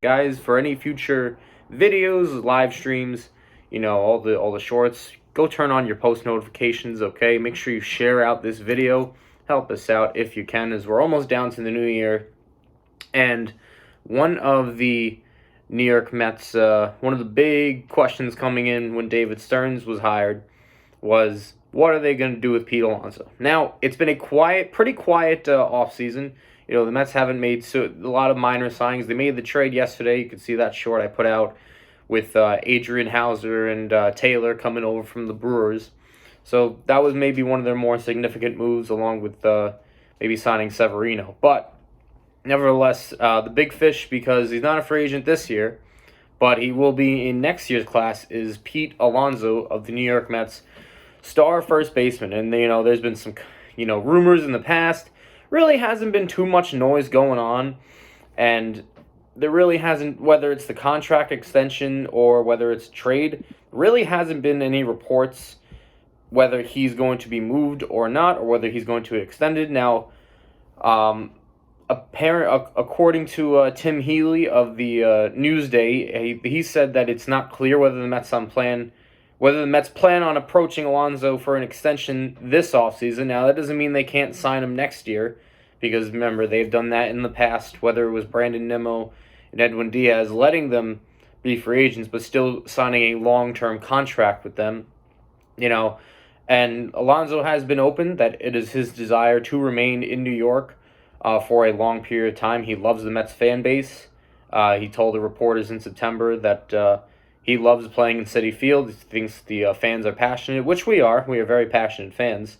guys, for any future videos, live streams, all the shorts, go turn on your post notifications, okay? Make sure you share out this video. Help us out if you can, as we're almost down to the new year. And one of the New York Mets, one of the big questions coming in when David Stearns was hired was, what are they going to do with Pete Alonso? Now, it's been a pretty quiet offseason. The Mets haven't made a lot of minor signings. They made the trade yesterday. You can see that short I put out with Adrian Hauser and Taylor coming over from the Brewers. So that was maybe one of their more significant moves, along with maybe signing Severino. But nevertheless, the big fish, because he's not a free agent this year, but he will be in next year's class, is Pete Alonso of the New York Mets, star first baseman. And, there's been some, rumors in the past. Really hasn't been too much noise going on. And there really hasn't, whether it's the contract extension or whether it's trade, really hasn't been any reports whether he's going to be moved or not, or whether he's going to be extended. Now, according to Tim Healy of the Newsday, he said that it's not clear whether the Mets plan on approaching Alonso for an extension this offseason. Now, that doesn't mean they can't sign him next year, because remember, they've done that in the past, whether it was Brandon Nimmo and Edwin Diaz, letting them be free agents, but still signing a long-term contract with them. And Alonso has been open that it is his desire to remain in New York for a long period of time. He loves the Mets fan base. He told the reporters in September that he loves playing in Citi Field. He thinks the fans are passionate, which we are. We are very passionate fans.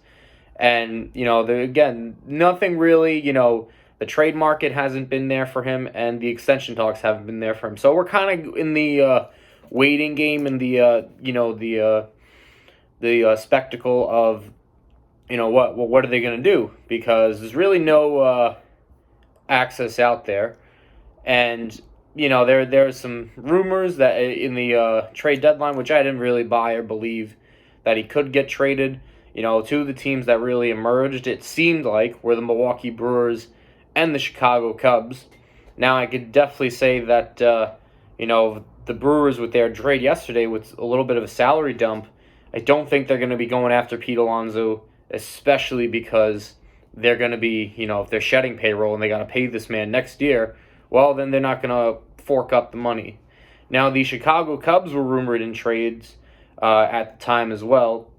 And, again, nothing really, the trade market hasn't been there for him, and the extension talks haven't been there for him. So we're kind of in the waiting game and the spectacle of, what are they going to do? Because there's really no access out there. And, there are some rumors that in the trade deadline, which I didn't really buy or believe, that he could get traded. Two of the teams that really emerged, it seemed like, were the Milwaukee Brewers and the Chicago Cubs. Now, I could definitely say that, the Brewers with their trade yesterday with a little bit of a salary dump, I don't think they're going to be going after Pete Alonso, especially because they're going to be, if they're shedding payroll and they got to pay this man next year, well, then they're not going to fork up the money. Now, the Chicago Cubs were rumored in trades at the time as well,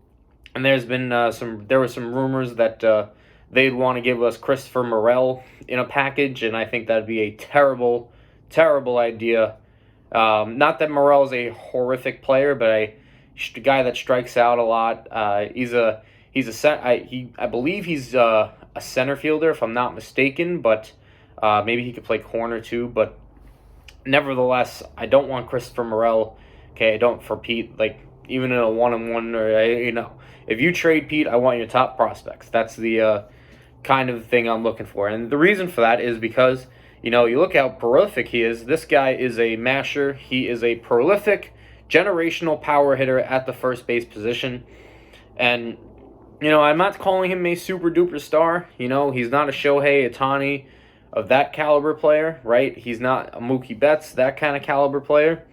and there were some rumors that they'd want to give us Christopher Morel in a package, and I think that'd be a terrible, terrible idea. Not that Morel's a horrific player, but a guy that strikes out a lot. I believe he's a center fielder, if I'm not mistaken, but maybe he could play corner too. But nevertheless, I don't want Christopher Morel. Okay, I don't for Pete. Like, even in a 1-on-1, or if you trade Pete, I want your top prospects. That's the kind of thing I'm looking for, and the reason for that is because you look how prolific he is. This guy is a masher. He is a prolific, generational power hitter at the first base position. And, I'm not calling him a super duper star. He's not a Shohei Ohtani of that caliber player, right? He's not a Mookie Betts, that kind of caliber player.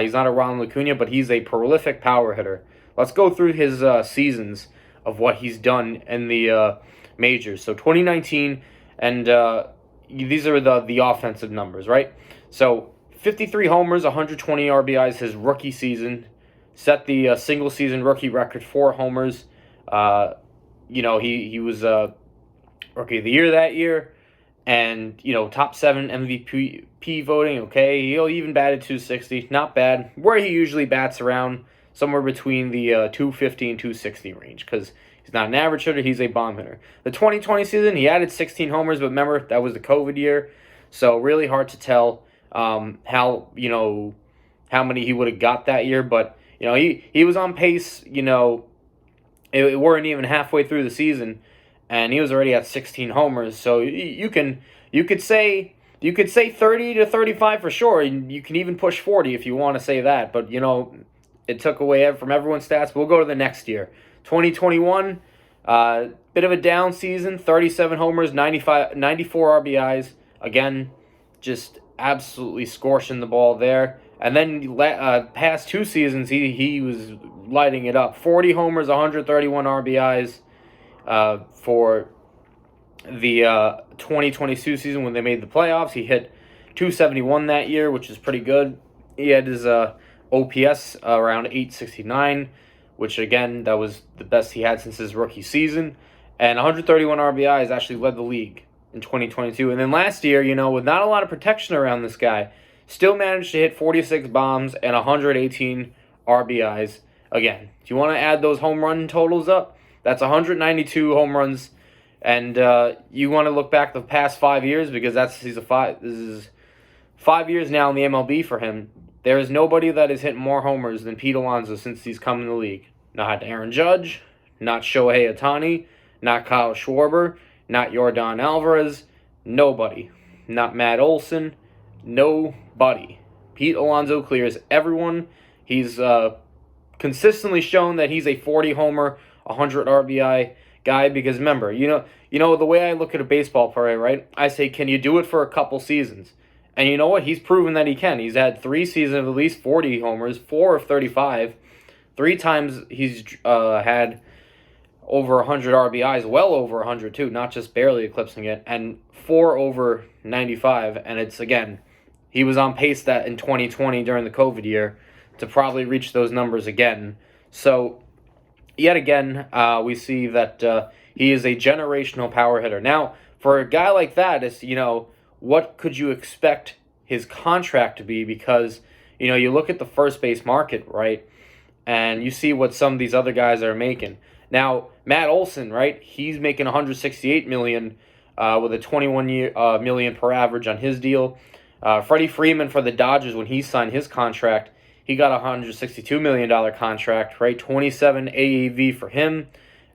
He's not a Ronald Acuna, but he's a prolific power hitter. Let's go through his seasons of what he's done in the majors. So 2019, and these are the offensive numbers, right? So 53 homers, 120 RBIs his rookie season. Set the single-season rookie record, 4 homers. He was Rookie of the Year that year. And, top 7 MVP voting, okay. He even batted .260. Not bad. Where he usually bats around somewhere between the .250 and .260 range, because he's not an average hitter, he's a bomb hitter. The 2020 season, he added 16 homers, but remember, that was the COVID year. So really hard to tell how many he would have got that year. But, he was on pace, it weren't even halfway through the season, and he was already at 16 homers. So you could say 30 to 35 for sure, and you can even push 40 if you want to say that. But it took away from everyone's stats. We'll go to the next year, 2021. Bit of a down season, 37 homers, 94 RBIs. Again, just absolutely scorching the ball there. And then past 2 seasons, he was lighting it up. 40 homers, 131 RBIs for the 2022 season when they made the playoffs. He hit 271 that year, which is pretty good. He had his OPS around 869, which again, that was the best he had since his rookie season. And 131 RBIs actually led the league in 2022. And then last year, with not a lot of protection around this guy, still managed to hit 46 bombs and 118 RBIs. Again, do you want to add those home run totals up? That's 192 home runs. And you want to look back the past 5 years because this is 5 years now in the MLB for him. There is nobody that has hit more homers than Pete Alonso since he's come in the league. Not Aaron Judge, not Shohei Ohtani, not Kyle Schwarber, not Yordan Alvarez, nobody. Not Matt Olson, nobody. Pete Alonso clears everyone. He's consistently shown that he's a 40-homer, 100 RBI guy because remember, the way I look at a baseball player, right? I say, can you do it for a couple seasons? And you know what? He's proven that he can. He's had 3 seasons of at least 40 homers, 4 of 35. 3 times he's had over 100 RBIs, well over 100 too, not just barely eclipsing it, and 4 over 95. And it's, again, he was on pace that in 2020 during the COVID year to probably reach those numbers again. So, yet again, we see that he is a generational power hitter. Now, for a guy like that, it's, what could you expect his contract to be? Because, you look at the first base market, right, and you see what some of these other guys are making. Now, Matt Olson, right, he's making $168 million with a $21 million per average on his deal. Freddie Freeman for the Dodgers, when he signed his contract, he got a $162 million contract, right, 27 AAV for him.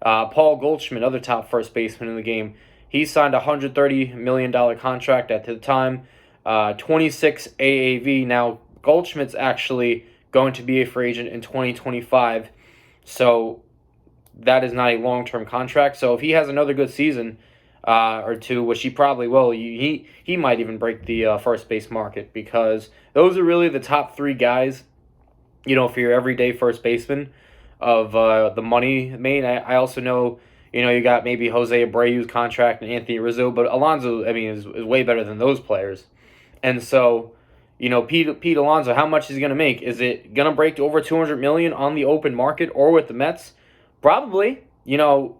Paul Goldschmidt, other top first baseman in the game, he signed a $130 million contract at the time, 26 AAV. Now, Goldschmidt's actually going to be a free agent in 2025, so that is not a long-term contract. So if he has another good season or two, which he probably will, he might even break the first base market because those are really the top 3 guys, for your everyday first baseman of the money made. I also know, you got maybe Jose Abreu's contract and Anthony Rizzo, but Alonso, is way better than those players. And so, Pete Alonso, how much is he going to make? Is it going to break to over $200 million on the open market or with the Mets? Probably. You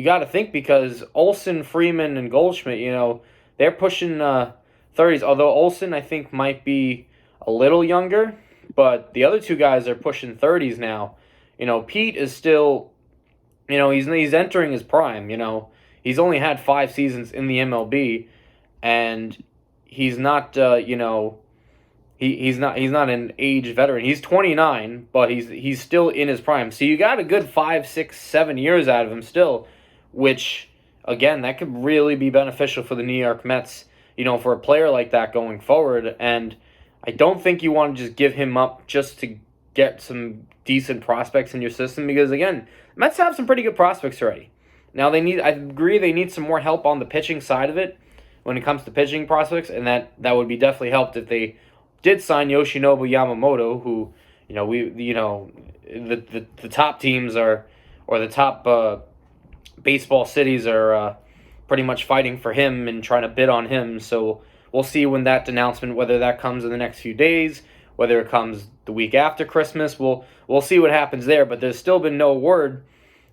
got to think because Olson, Freeman, and Goldschmidt, they're pushing 30s. Although Olson, I think, might be a little younger, but the other 2 guys are pushing 30s now. Pete is still, he's entering his prime. He's only had 5 seasons in the MLB, and he's not, he's not an age veteran. He's 29, but he's still in his prime. So you got a good 5, 6, 7 years out of him still, which again that could really be beneficial for the New York Mets. For a player like that going forward. And I don't think you want to just give him up just to get some decent prospects in your system because again, Mets have some pretty good prospects already. Now I agree they need some more help on the pitching side of it when it comes to pitching prospects, and that would be definitely helped if they did sign Yoshinobu Yamamoto, who the top teams are, or the top baseball cities are pretty much fighting for him and trying to bid on him. So we'll see when that announcement, whether that comes in the next few days, whether it comes the week after Christmas. We'll see what happens there. But there's still been no word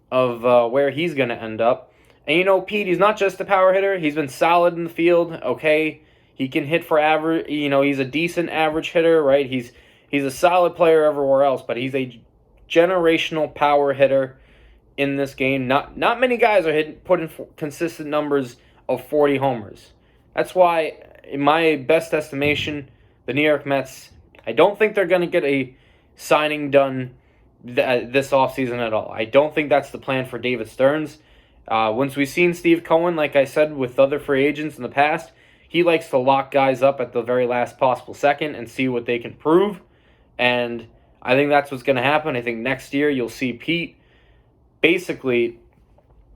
of where he's going to end up. And Pete, he's not just a power hitter. He's been solid in the field. Okay, he can hit for average. He's a decent average hitter, right? He's a solid player everywhere else, but he's a generational power hitter in this game. Not many guys are putting consistent numbers of 40 homers. That's why, in my best estimation, the New York Mets, I don't think they're going to get a signing done this offseason at all. I don't think that's the plan for David Stearns. Once we've seen Steve Cohen, like I said, with other free agents in the past, he likes to lock guys up at the very last possible second and see what they can prove. And I think that's what's going to happen. I think next year you'll see Pete basically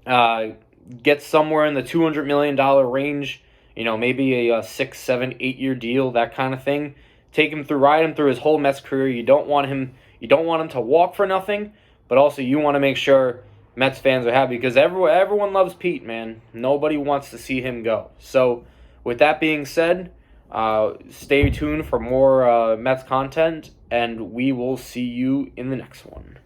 get somewhere in the $200 million range, maybe a 6, 7, 8 year deal, that kind of thing. Ride him through his whole Mets career. You don't want him to walk for nothing, but also you want to make sure Mets fans are happy because everyone loves Pete, man. Nobody wants to see him go. So, with that being said, stay tuned for more Mets content, and we will see you in the next one.